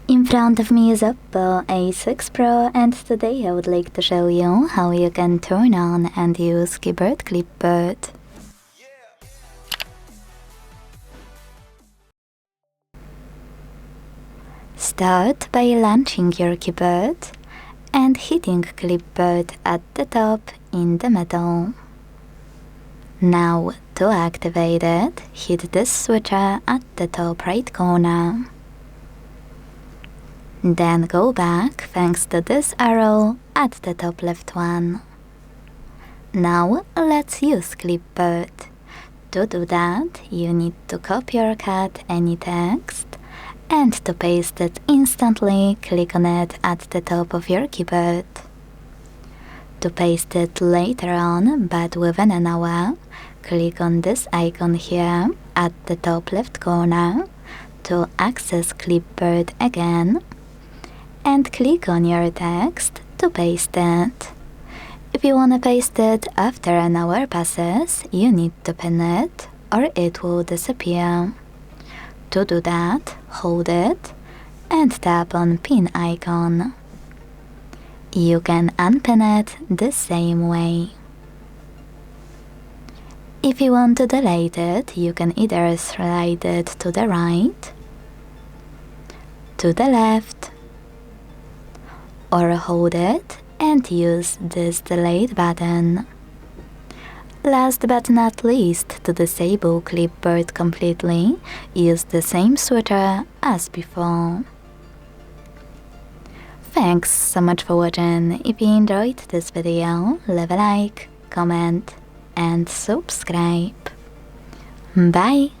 In front of me is OPPO A6 Pro, and today I would like to show you how you can turn on and use Keyboard Clipboard. Start by launching your keyboard and hitting Clipboard at the top in the middle. Now, to activate it, hit this switcher at the top right corner. Then go back thanks to this arrow at the top left one. Now let's use Clipboard. To do that, you need to copy or cut any text, and to paste it instantly, click on it at the top of your keyboard. To paste it later on, but within an hour, click on this icon here at the top left corner to access Clipboard again, and click on your text to paste it. If you want to paste it after an hour passes, you need to pin it or it will disappear. To do that, hold it and tap on pin icon. You can unpin it the same way. If you want to delete it, you can either slide it to the right, to the left, or hold it and use this delete button. Last but not least, to disable Clipboard completely, use the same switcher as before. Thanks so much for watching. If you enjoyed this video, leave a like, comment and subscribe. Bye!